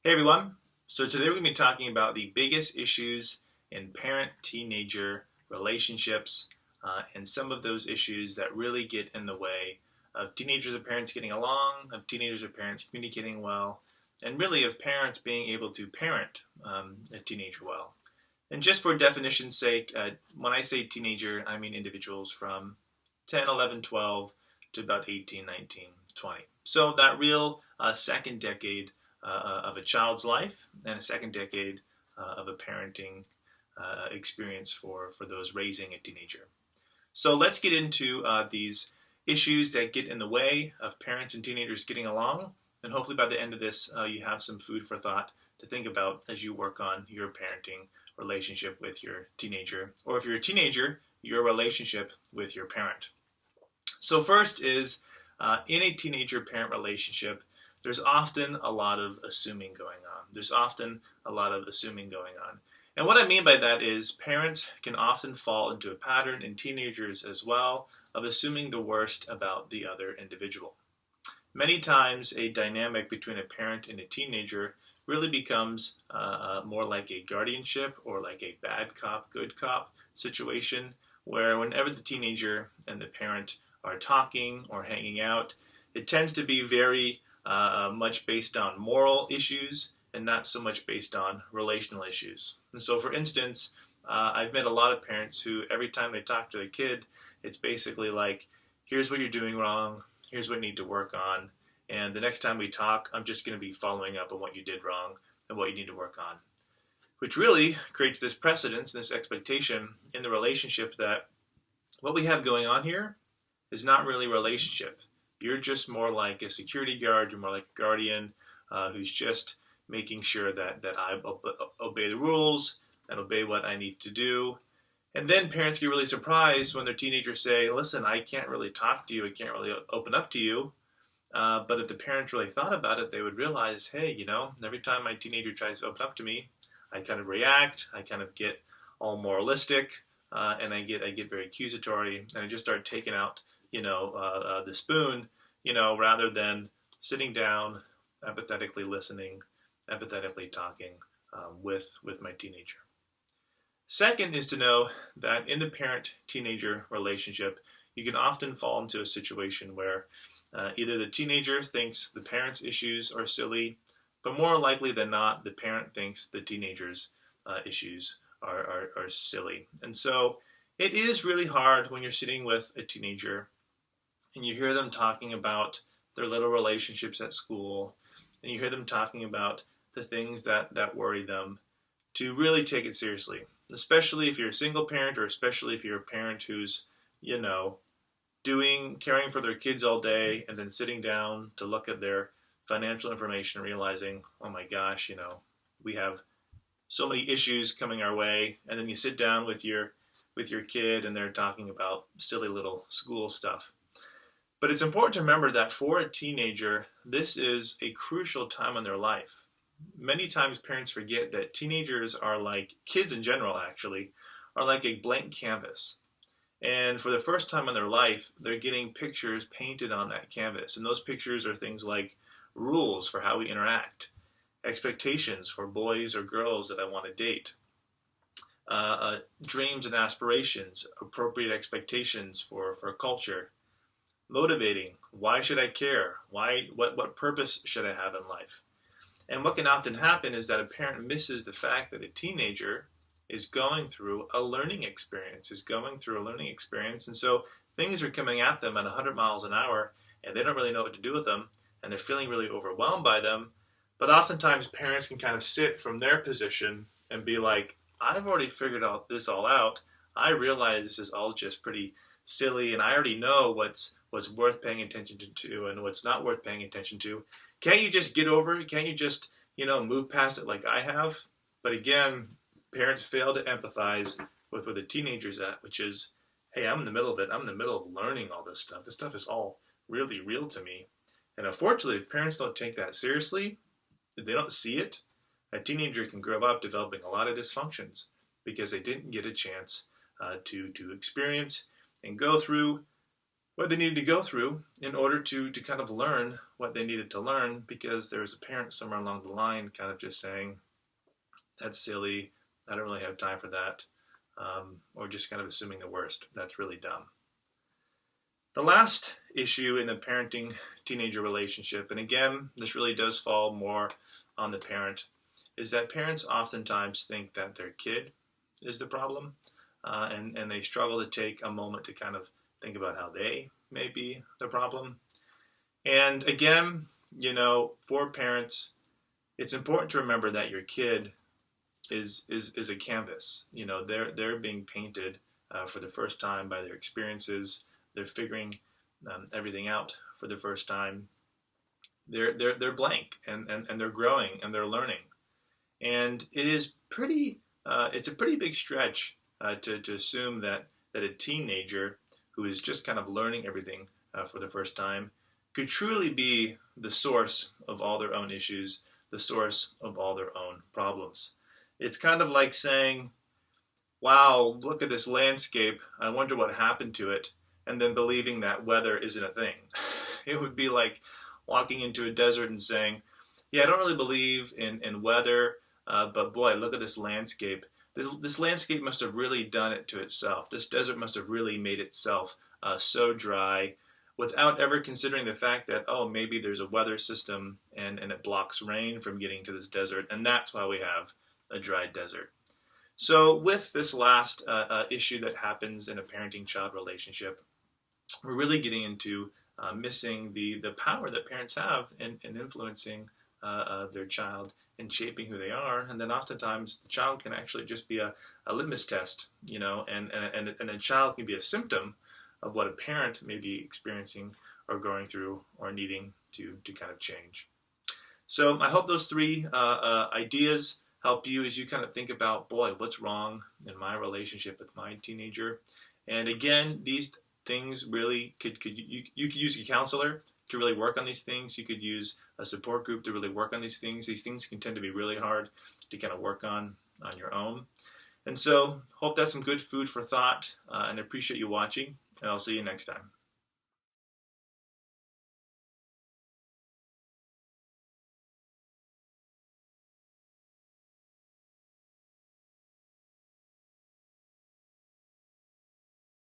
Hey everyone. So today we're going to be talking about the biggest issues in parent-teenager relationships and some of those issues that really get in the way of teenagers and parents getting along, of teenagers and parents communicating well, and really of parents being able to parent a teenager well. And just for definition's sake, when I say teenager, I mean individuals from 10, 11, 12 to about 18, 19, 20. So that real second decade of a child's life and a second decade of a parenting experience for those raising a teenager. So let's get into these issues that get in the way of parents and teenagers getting along. And hopefully by the end of this, you have some food for thought to think about as you work on your parenting relationship with your teenager. Or if you're a teenager, your relationship with your parent. So first is in a teenager-parent relationship, there's often a lot of assuming going on. And what I mean by that is parents can often fall into a pattern in teenagers as well of assuming the worst about the other individual. Many times a dynamic between a parent and a teenager really becomes more like a guardianship or like a bad cop, good cop situation where whenever the teenager and the parent are talking or hanging out, it tends to be very much based on moral issues and not so much based on relational issues. And so, for instance, I've met a lot of parents who every time they talk to their kid, it's basically like, here's what you're doing wrong, here's what you need to work on, and the next time we talk, I'm just going to be following up on what you did wrong and what you need to work on. Which really creates this precedence, this expectation in the relationship that what we have going on here is not really a relationship. You're just more like a security guard, you're more like a guardian who's just making sure that I obey the rules and obey what I need to do. And then parents get really surprised when their teenagers say, listen, I can't really talk to you, I can't really open up to you. But if the parents really thought about it, they would realize, hey, every time my teenager tries to open up to me, I kind of react, I kind of get all moralistic, and I get very accusatory, and I just start taking out the spoon, rather than sitting down, empathetically listening, empathetically talking with my teenager. Second is to know that in the parent-teenager relationship, you can often fall into a situation where either the teenager thinks the parent's issues are silly, but more likely than not, the parent thinks the teenager's issues are silly. And so it is really hard when you're sitting with a teenager and you hear them talking about their little relationships at school, and you hear them talking about the things that worry them, to really take it seriously, especially if you're a single parent or especially if you're a parent who's, caring for their kids all day and then sitting down to look at their financial information and realizing, oh my gosh, we have so many issues coming our way, and then you sit down with your kid and they're talking about silly little school stuff. But it's important to remember that for a teenager, this is a crucial time in their life. Many times parents forget that teenagers are like, kids in general actually, are like a blank canvas. And for the first time in their life, they're getting pictures painted on that canvas. And those pictures are things like rules for how we interact, expectations for boys or girls that I want to date, dreams and aspirations, appropriate expectations for culture, motivating, why should I care? What purpose should I have in life? And what can often happen is that a parent misses the fact that a teenager is going through a learning experience, and so things are coming at them at 100 miles an hour, and they don't really know what to do with them, and they're feeling really overwhelmed by them. But oftentimes parents can kind of sit from their position and be like, I've already figured this all out. I realize this is all just pretty silly, and I already know what's worth paying attention to and what's not worth paying attention to. Can't you just get over it? Can't you just, move past it like I have? But again, parents fail to empathize with where the teenager's at, which is, hey, I'm in the middle of it. I'm in the middle of learning all this stuff. This stuff is all really real to me. And unfortunately, if parents don't take that seriously, if they don't see it, a teenager can grow up developing a lot of dysfunctions because they didn't get a chance to experience and go through what they needed to go through in order to kind of learn what they needed to learn, because there was a parent somewhere along the line kind of just saying, that's silly, I don't really have time for that, or just kind of assuming the worst. That's really dumb. The last issue in the parenting teenager relationship, and again, this really does fall more on the parent, is that parents oftentimes think that their kid is the problem, and they struggle to take a moment to kind of think about how they may be the problem. And again, for parents, it's important to remember that your kid is a canvas. They're being painted for the first time by their experiences. They're figuring everything out for the first time. They're blank, and they're growing, and they're learning. And it's a pretty big stretch to assume that a teenager who is just kind of learning everything for the first time could truly be the source of all their own issues, the source of all their own problems. It's kind of like saying, wow, look at this landscape, I wonder what happened to it, and then believing that weather isn't a thing. It would be like walking into a desert and saying, yeah, I don't really believe in weather, but boy, look at this landscape. This landscape must have really done it to itself. This desert must have really made itself so dry, without ever considering the fact that, oh, maybe there's a weather system and it blocks rain from getting to this desert, and that's why we have a dry desert. So with this last issue that happens in a parenting-child relationship, we're really getting into missing the power that parents have in influencing their child and shaping who they are. And then oftentimes the child can actually just be a litmus test, and a child can be a symptom of what a parent may be experiencing or going through or needing to kind of change. So I hope those three ideas help you as you kind of think about, boy, what's wrong in my relationship with my teenager? And again, these things really you could use a counselor to really work on these things. You could use a support group to really work on these things. These things can tend to be really hard to kind of work on your own. And so hope that's some good food for thought, and I appreciate you watching, and I'll see you next time.